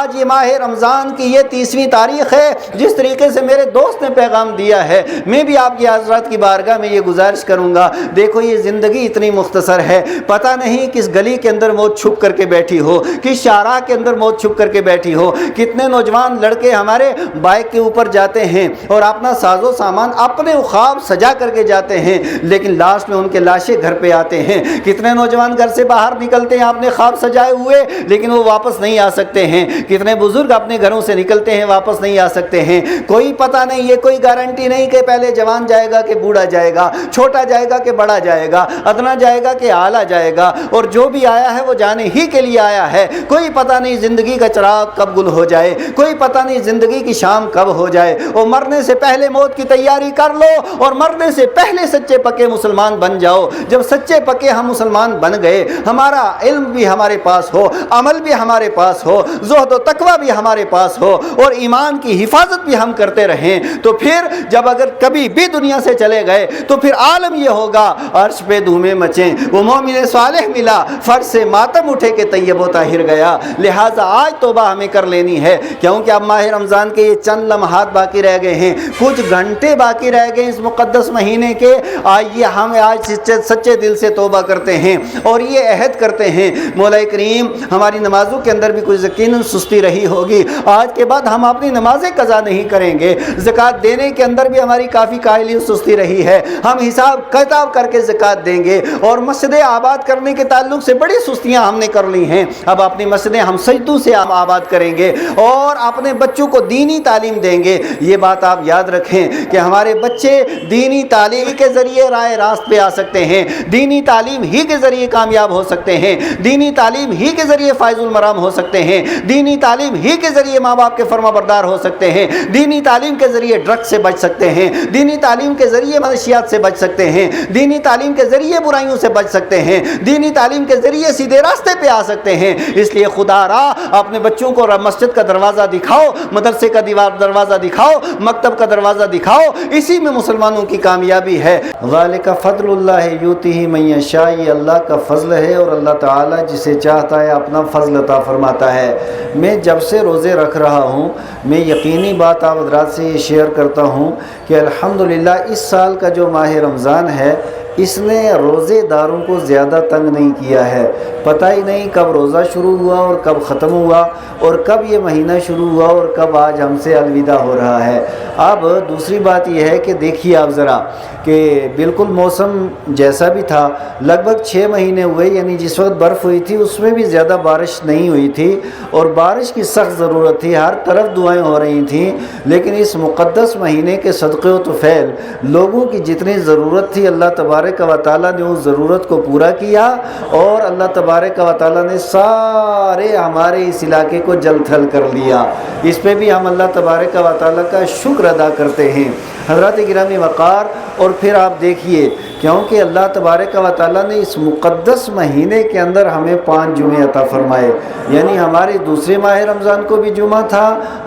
آج یہ ماہ رمضان کی یہ 30ویں تاریخ ہے، جس طریقے سے میرے دوست نے پیغام دیا ہے، میں بھی آپ کی حضرات کی بارگاہ میں یہ گزارش کروں گا، دیکھو یہ زندگی اتنی مختصر ہے، پتہ نہیں کس گلی کے اندر موت چھپ کر کے بیٹھی ہو، کس شارع کے اندر موت چھپ کر کے بیٹھی ہو۔ کتنے نوجوان لڑکے ہمارے بائک کے اوپر جاتے ہیں اور اپنا ساز و سامان اپنے خواب سجا کر کے جاتے ہیں، لیکن لاسٹ میں ان کے لاشیں گھر پہ آتے ہیں۔ کتنے نوجوان گھر سے باہر نکلتے ہیں اپنے خواب سجائے ہوئے، لیکن وہ واپس نہیں آ سکتے ہیں۔ کتنے بزرگ اپنے گھروں سے نکلتے ہیں، واپس نہیں آ سکتے ہیں۔ کوئی پتہ نہیں، یہ کوئی گارنٹی نہیں کہ پہلے جوان جائے گا کہ بوڑھا جائے گا، چھوٹا جائے گا کہ بڑا جائے گا، ادنا جائے گا کہ اعلیٰ جائے گا، اور جو بھی آیا ہے وہ جانے ہی کے لیے آیا ہے۔ کوئی پتہ نہیں زندگی کا چراغ کب گل ہو جائے، کوئی پتہ نہیں زندگی کی شام کب ہو جائے۔ اور مرنے سے پہلے موت کی تیاری کر لو، اور مرنے سے پہلے سچے پکے مسلمان بن جاؤ۔ جب سچے پکے ہم مسلمان بن گئے، ہمارا علم بھی ہمارے پاس ہو، عمل بھی ہمارے پاس ہو، زہد و تقوی بھی ہمارے پاس ہو، اور ایمان کی حفاظت بھی ہم کرتے رہیں، تو پھر جب اگر کبھی بھی دنیا سے چلے گئے تو پھر عالم یہ ہوگا عرش پہ دھومیں مچیں، وہ مومن صالح ملا فرش سے ماتم اٹھے کہ طیب و طاہر گیا۔ لہٰذا آج توبہ ہمیں کر لینی ہے، کیونکہ اب ماہ رمضان کے یہ چند لمحات باقی رہ گئے ہیں، کچھ گھنٹے باقی رہ گئے اس مقدس مہینے کے۔ آئیے ہم آج سچے دل سے توبہ کرتے ہیں اور یہ عہد کرتے ہیں، مولا کریم ہماری نمازوں کے اندر بھی کوئی یقیناً سستی رہی ہوگی، آج کے بعد ہم اپنی نمازیں قضا نہیں کریں گے۔ زکوٰۃ دینے کے اندر بھی ہماری کافی کاہلی سستی رہی ہے، ہم حساب کتاب کر کے زکوٰۃ دیں گے، اور مسجدیں آباد کرنے کے تعلق سے بڑی سستیاں ہم نے کر لی ہیں۔ اب اپنی مسجدیں ہم سجدوں سے آباد کریں گے اور اپنے بچوں کو دینی تعلیم دیں گے۔ یہ بات آپ یاد رکھیں کہ ہمارے بچے دینی تعلیم کے ذریعے راہ راست پہ آ سکتے ہیں، دینی تعلیم ہی کے ذریعے کامیاب ہو سکتے ہیں، دینی تعلیم ہی کے ذریعے فائز المرام ہو سکتے ہیں، دینی تعلیم ہی کے ذریعے ماں باپ کے فرما بردار ہو سکتے ہیں، دینی تعلیم کے ذریعے ڈرگ سے بچ سکتے ہیں، دینی تعلیم کے ذریعے منشیات سے بچ سکتے ہیں، دینی تعلیم کے ذریعے برائیوں سے بچ سکتے ہیں، دینی تعلیم کے ذریعے سیدھے راستے پہ آ سکتے ہیں۔ اس لیے خدا را اپنے بچوں کو مسجد کا دروازہ دکھاؤ، مدرسے کا دروازہ دکھاؤ، مکتب کا دروازہ دکھاؤ، اسی میں مسلمانوں کی کامیابی ہے۔ ذالک فضل اللہ یؤتیہ من یشاء، یہ اللہ کا فضل ہے اور اللہ تعالیٰ جسے چاہتا ہے اپنا فضل عطا فرماتا ہے۔ میں جب سے روزے رکھ رہا ہوں، میں یقینی بات آپ حضرات سے یہ شیئر کرتا ہوں کہ الحمدللہ اس سال کا جو ماہ رمضان ہے، اس نے روزے داروں کو زیادہ تنگ نہیں کیا ہے۔ پتہ ہی نہیں کب روزہ شروع ہوا اور کب ختم ہوا، اور کب یہ مہینہ شروع ہوا اور کب آج ہم سے الوداع ہو رہا ہے۔ اب دوسری بات یہ ہے کہ دیکھیے آپ ذرا کہ بالکل موسم جیسا بھی تھا، لگ بھگ 6 مہینے ہوئے، یعنی جس وقت برف ہوئی تھی اس میں بھی زیادہ بارش نہیں ہوئی تھی، اور بارش کی سخت ضرورت تھی، ہر طرف دعائیں ہو رہی تھیں، لیکن اس مقدس مہینے کے صدقے و طفیل لوگوں کی جتنی ضرورت تھی، اللہ تبارک و تعالیٰ نے اس ضرورت کو پورا کیا، اور اللہ تبارک و تعالیٰ نے سارے ہمارے اس علاقے کو جل تھل کر لیا۔ اس پہ بھی ہم اللہ تبارک و تعالیٰ کا شکر ادا کرتے ہیں۔ حضرات گرامی وقار، اور پھر آپ دیکھیے کیونکہ اللہ تبارک و تعالیٰ نے اس مقدس مہینے کے اندر ہمیں 5 جمعے عطا فرمائے، یعنی ہمارے دوسرے ماہ رمضان کو بھی جمعہ تھا،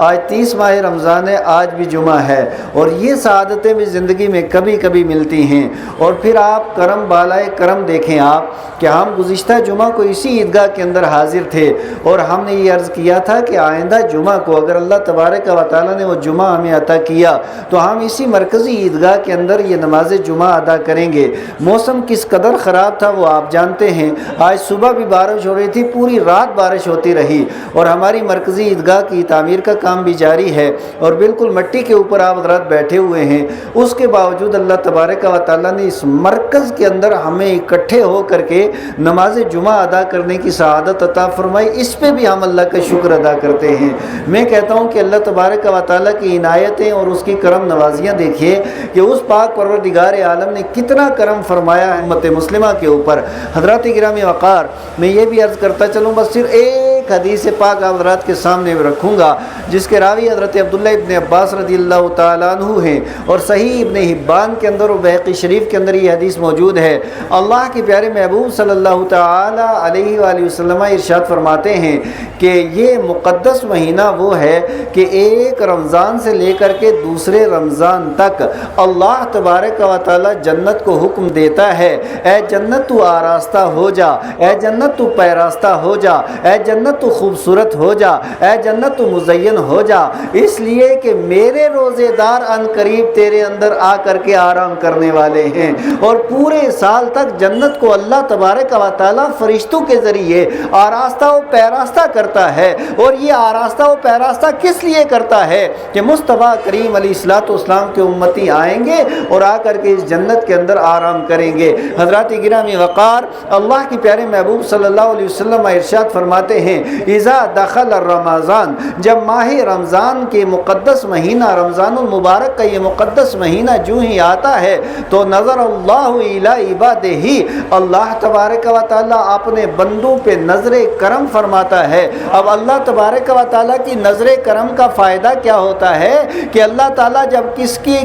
آج 30 ماہ رمضان ہے، آج بھی جمعہ ہے، اور یہ سعادتیں بھی زندگی میں کبھی کبھی ملتی ہیں۔ اور پھر آپ کرم بالائے کرم دیکھیں آپ کہ ہم گزشتہ جمعہ کو اسی عیدگاہ کے اندر حاضر تھے، اور ہم نے یہ عرض کیا تھا کہ آئندہ جمعہ کو اگر اللہ تبارک و تعالیٰ نے وہ جمعہ ہمیں عطا کیا تو ہم اسی مرکزی عیدگاہ کے اندر یہ نماز جمعہ ادا کریں گے۔ موسم کس قدر خراب تھا وہ آپ جانتے ہیں، آج صبح بھی بارش ہو رہی تھی، پوری رات بارش ہوتی رہی، اور ہماری مرکزی عیدگاہ کی تعمیر کا کام بھی جاری ہے، اور بالکل مٹی کے اوپر آپ حضرات بیٹھے ہوئے ہیں۔ اس کے باوجود اللہ تبارک و تعالیٰ نے اس مرکز کے اندر ہمیں اکٹھے ہو کر کے نماز جمعہ ادا کرنے کی سعادت عطا فرمائی، اس پہ بھی ہم اللہ کا شکر ادا کرتے ہیں۔ میں کہتا ہوں کہ اللہ تبارک و تعالیٰ کی عنایتیں اور اس کی کرم نوازیاں دیکھیے کہ اس پاک پروردگار عالم نے کتنا کرم فرمایا ہے امت مسلمہ کے اوپر۔ حضرات گرامی وقار، میں یہ بھی عرض کرتا چلوں، بس صرف ایک حدیث پاک آپ حضرات کے سامنے رکھوں گا، جس کے راوی حضرت عبداللہ ابن عباس رضی اللہ تعالیٰ عنہ ہیں، اور صحیح ابن حبان کے اندر اور بہقی شریف کے اندر یہ حدیث موجود ہے۔ اللہ کے پیارے محبوب صلی اللہ تعالیٰ علیہ وآلہ وسلم ارشاد فرماتے ہیں کہ یہ مقدس مہینہ وہ ہے کہ ایک رمضان سے لے کر کے دوسرے رمضان تک اللہ تبارک و تعالیٰ جنت کو حکم دیتا ہے، اے جنت تو آراستہ ہو جا، اے جنت تو پیراستہ ہو جا، اے جنت جنت تو خوبصورت ہو جا، اے جنت تو مزین ہو جا، اس لیے کہ میرے روزے دار ان قریب تیرے اندر آ کر کے آرام کرنے والے ہیں، اور پورے سال تک جنت کو اللہ تبارک و تعالی فرشتوں کے ذریعے آراستہ و پیراستہ کرتا ہے۔ اور یہ آراستہ و پیراستہ کس لیے کرتا ہے؟ کہ مصطفیٰ کریم علیہ الصلوۃ والسلام کے امتی آئیں گے اور آ کر کے اس جنت کے اندر آرام کریں گے۔ حضرات گرامی وقار، اللہ کے پیارے محبوب صلی اللہ علیہ وسلم ارشاد فرماتے ہیں اذا دخل رمضان، جب ماہ رمضان کے مقدس مہینہ رمضان المبارک کا یہ مقدس مہینہ جو ہی آتا ہے تو نظر اللہ الی عبادہ، اللہ تبارک و تعالیٰ اپنے بندوں پہ نظر کرم فرماتا ہے۔ اب اللہ تبارک و تعالیٰ کی نظر کرم کا فائدہ کیا ہوتا ہے کہ اللہ تعالیٰ جب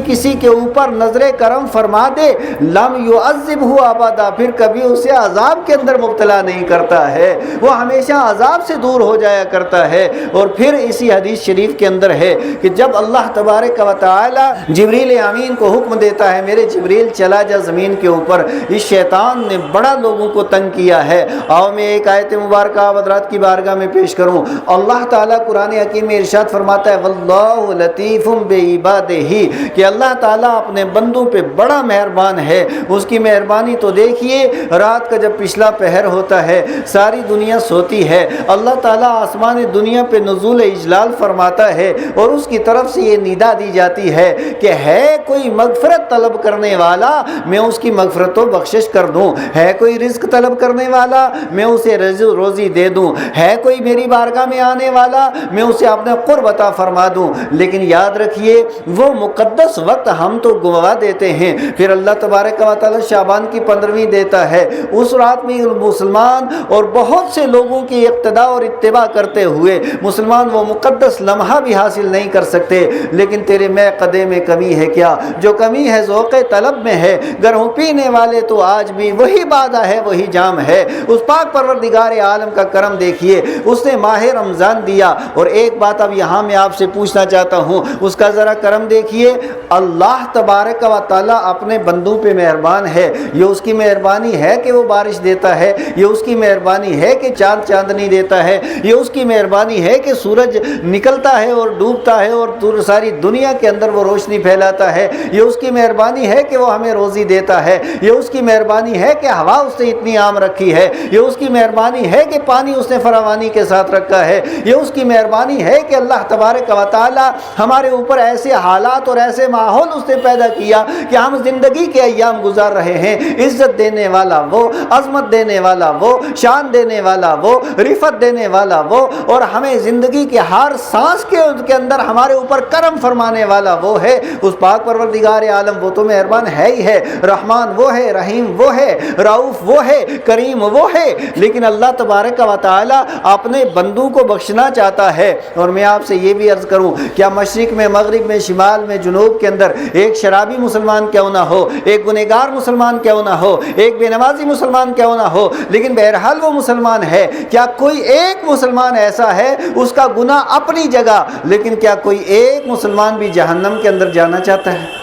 کسی کے اوپر نظر کرم فرما دے لم یعذبہ ابدا، پھر کبھی اسے عذاب کے اندر مبتلا نہیں کرتا ہے، وہ ہمیشہ عذاب سے دور ہو جایا کرتا ہے۔ اور پھر اسی حدیث شریف کے اندر ہے کہ جب اللہ تبارک و تعالی جبریل امین کو حکم دیتا ہے میرے جبریل چلا جا زمین کے اوپر، اس شیطان نے بڑا لوگوں کو تنگ کیا ہے۔ آؤ میں ایک آیت مبارکہ آپ حضرات کی بارگاہ میں پیش کروں۔ اللہ تعالیٰ قرآن حکیم میں ارشاد فرماتا ہے واللہ لطیف بعبادہ، کہ اللہ تعالیٰ اپنے بندوں پہ بڑا مہربان ہے۔ اس کی مہربانی تو دیکھیے، رات کا جب پچھلا پہر ہوتا ہے ساری دنیا سوتی ہے، اللہ تعالیٰ آسمان دنیا پہ نزول اجلال فرماتا ہے اور اس کی طرف سے یہ ندا دی جاتی ہے کہ ہے کوئی مغفرت طلب کرنے والا میں اس کی مغفرت و بخشش کر دوں، ہے کوئی رزق طلب کرنے والا میں اسے روزی دے دوں، ہے کوئی میری بارگاہ میں آنے والا میں اسے اپنے قرب عطا فرما دوں۔ لیکن یاد رکھیے وہ مقدس وقت ہم تو گنوا دیتے ہیں۔ پھر اللہ تبارک و تعالی شعبان کی 15ویں دیتا ہے، اس رات میں مسلمان اور بہت سے لوگوں کی اقتداء اور اتباع کرتے ہوئے مسلمان وہ مقدس لمحہ بھی حاصل نہیں کر سکتے۔ لیکن تیرے میں قدے میں کمی ہے کیا؟ جو کمی ہے ذوق طلب میں ہے، گر ہوں پینے والے تو آج بھی وہی بادہ ہے وہی جام ہے۔ اس پاک پروردگار عالم کا کرم دیکھیے، اس نے ماہ رمضان دیا۔ اور ایک بات اب یہاں میں آپ سے پوچھنا چاہتا ہوں، اس کا ذرا کرم دیکھیے۔ اللہ تبارک و تعالیٰ اپنے بندوں پہ مہربان ہے، یہ اس کی مہربانی ہے کہ وہ بارش دیتا ہے، یہ اس کی مہربانی ہے کہ چاند چاندنی دیتا ہے، یہ اس کی مہربانی ہے کہ سورج نکلتا ہے اور ڈوبتا ہے اور ساری دنیا کے اندر وہ روشنی پھیلاتا ہے، یہ اس کی مہربانی ہے کہ وہ ہمیں روزی دیتا ہے، یہ اس کی مہربانی ہے کہ ہوا اس نے اتنی عام رکھی ہے، یہ اس کی مہربانی ہے کہ پانی اس نے فراوانی کے ساتھ رکھا ہے، یہ اس کی مہربانی ہے کہ اللہ تبارک و تعالی ہمارے اوپر ایسے حالات اور ایسے ماحول اس نے پیدا کیا کہ ہم زندگی کے ایام گزار رہے ہیں۔ عزت دینے والا وہ، عظمت دینے والا وہ، شان دینے والا وہ، رفت دینے والا وہ، اور ہمیں زندگی کے ہر سانس کے اندر ہمارے اوپر کرم فرمانے والا وہ ہے۔ اس پاک پروردگار عالم وہ تو مہربان ہے ہی ہے، رحمان وہ ہے، رحیم وہ ہے، رؤوف وہ ہے، کریم وہ ہے۔ لیکن اللہ تبارک و تعالی اپنے بندوں کو بخشنا چاہتا ہے۔ اور میں آپ سے یہ بھی عرض کروں، کیا مشرق میں، مغرب میں، شمال میں، جنوب کے اندر ایک شرابی مسلمان کیوں نہ ہو، ایک گنہگار مسلمان کیوں نہ ہو، ایک بے نمازی مسلمان کیوں نہ ہو، لیکن بہرحال وہ مسلمان ہے، کیا کوئی ایک مسلمان ایسا ہے اس کا گناہ اپنی جگہ، لیکن کیا کوئی ایک مسلمان بھی جہنم کے اندر جانا چاہتا ہے؟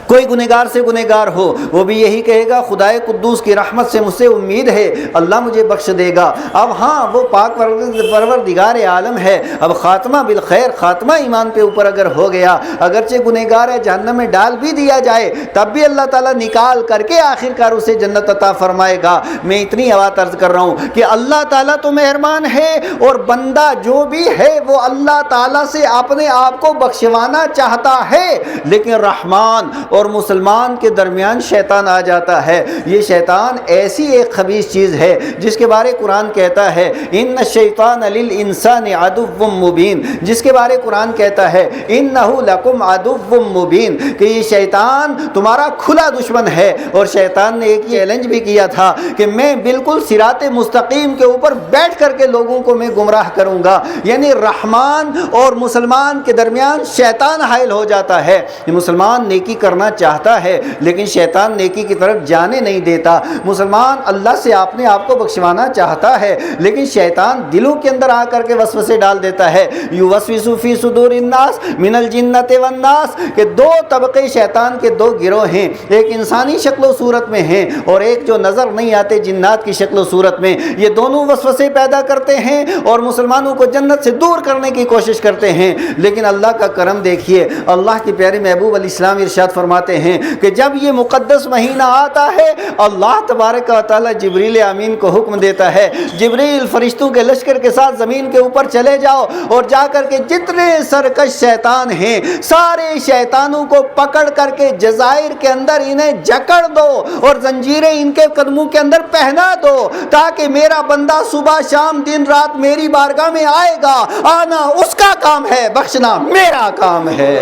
کوئی گنہگار سے گنہگار ہو وہ بھی یہی کہے گا خدائے قدوس کی رحمت سے مجھ سے امید ہے اللہ مجھے بخش دے گا۔ اب ہاں وہ پاک پروردگار عالم ہے، اب خاتمہ بالخیر، خاتمہ ایمان پہ اوپر اگر ہو گیا، اگرچہ گنہگار ہے جہنم میں ڈال بھی دیا جائے تب بھی اللہ تعالیٰ نکال کر کے آخرکار اسے جنت عطا فرمائے گا۔ میں اتنی بات عرض کر رہا ہوں کہ اللہ تعالیٰ تو مہربان ہے، اور بندہ جو بھی ہے وہ اللہ تعالیٰ سے اپنے آپ کو بخشوانا چاہتا ہے، لیکن رحمان اور مسلمان کے درمیان شیطان آ جاتا ہے۔ یہ شیطان ایسی ایک خبیث چیز ہے جس کے بارے قرآن کہتا ہے ان الشیطان للانسان عدو مبین، جس کے بارے قرآن کہتا ہے انہ لکم عدو مبین، کہ یہ شیطان تمہارا کھلا دشمن ہے۔ اور شیطان نے ایک چیلنج بھی کیا تھا کہ میں بالکل صراط مستقیم کے اوپر بیٹھ کر کے لوگوں کو میں گمراہ کروں گا، یعنی رحمان اور مسلمان کے درمیان شیطان حائل ہو جاتا ہے۔ یہ مسلمان نیکی کرنا کرنا چاہتا ہے لیکن شیطان نیکی کی طرف جانے نہیں دیتا۔ مسلمان اللہ سے اپنے آپ کو بخشوانا چاہتا ہے لیکن شیطان دلوں کے اندر آ کر کے وسوسے ڈال دیتا ہے۔ یوسوس فی صدور الناس من الجنۃ والناس، کہ دو طبقے شیطان کے دو گروہ ہیں، ایک انسانی شکل و صورت میں ہیں اور ایک جو نظر نہیں آتے جنات کی شکل و صورت میں۔ یہ دونوں وسوسے پیدا کرتے ہیں اور مسلمانوں کو جنت سے دور کرنے کی کوشش کرتے ہیں، لیکن اللہ کا کرم دیکھیے، اللہ کے پیارے محبوب علیہ السلام ارشاد فرماتے ہیں کہ جب یہ مقدس مہینہ آتا ہے اللہ تبارک و تعالی جبریل امین کو حکم دیتا ہے، جبریل فرشتوں کے لشکر کے ساتھ زمین کے اوپر چلے جاؤ اور جا کر کے جتنے سرکش شیطان ہیں سارے شیطانوں کو پکڑ کر کے جزائر کے اندر انہیں جکڑ دو اور زنجیریں ان کے قدموں کے اندر پہنا دو، تاکہ میرا بندہ صبح شام دن رات میری بارگاہ میں آئے گا۔ آنا اس کا کام ہے، بخشنا میرا کام ہے۔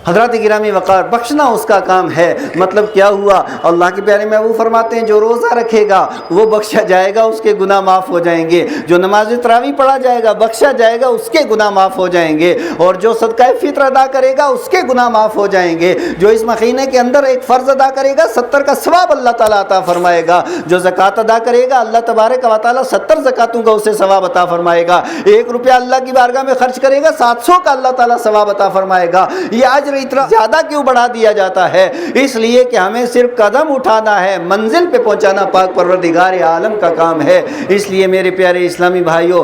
حضرات گرامی وقار، بخشنا اس کا کام ہے۔ مطلب کیا ہوا؟ اللہ کے پیارے محبوب فرماتے ہیں جو روزہ رکھے گا وہ بخشا جائے گا، اس کے گناہ معاف ہو جائیں گے۔ جو نماز تراویح پڑھا جائے گا بخشا جائے گا، اس کے گناہ معاف ہو جائیں گے۔ اور جو صدقہ فطر ادا کرے گا اس کے گناہ معاف ہو جائیں گے۔ جو اس مہینے کے اندر ایک فرض ادا کرے گا 70 کا ثواب اللہ تعالیٰ عطا فرمائے گا۔ جو زکوٰۃ ادا کرے گا اللہ تبارک و تعالیٰ 70 زکاتوں کا اسے ثواب عطا فرمائے گا۔ 1 روپیہ اللہ کی بارگاہ میں خرچ کرے گا 700 کا اللہ تعالیٰ ثواب عطا فرمائے گا۔ یہ اجر اتنا زیادہ کیوں بڑھا دیا جاتا ہے؟ اس لیے کہ ہمیں صرف قدم اٹھانا ہے، منزل پہ پہنچانا پاک پروردگار عالم کا کام ہے۔ اس لیے میرے پیارے اسلامی بھائیوں،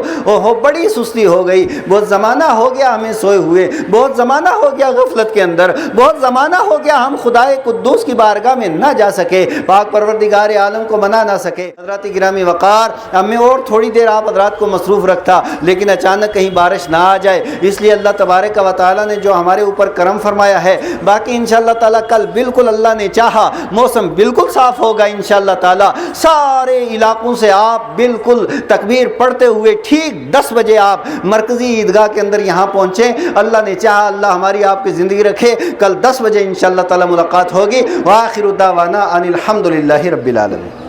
بڑی سستی ہو گئی، بہت زمانہ ہو گیا ہمیں سوئے ہوئے، بہت زمانہ ہو گیا غفلت کے اندر، بہت زمانہ ہو گیا ہم خدائے قدوس کی بارگاہ میں نہ جا سکے، پاک پروردگار عالم کو منا نہ سکے۔ حضرات گرامی وقار، ہمیں اور تھوڑی دیر آپ حضرات کو مصروف رکھتا لیکن اچانک کہیں بارش نہ آ جائے، اس لیے اللہ تبارک و تعالیٰ نے جو ہمارے اوپر کرم فرمایا ہے، باقی انشاءاللہ تعالیٰ کل بالکل اللہ نے چاہا موسم بالکل صاف ہوگا انشاءاللہ تعالیٰ۔ سارے علاقوں سے آپ بالکل تکبیر پڑھتے ہوئے ٹھیک 10 بجے آپ مرکزی عیدگاہ کے اندر یہاں پہنچیں۔ اللہ نے چاہا، اللہ ہماری آپ کی زندگی رکھے، کل 10 بجے انشاءاللہ تعالیٰ ملاقات ہوگی۔ وآخر دعوانا ان الحمدللہ رب العالمین۔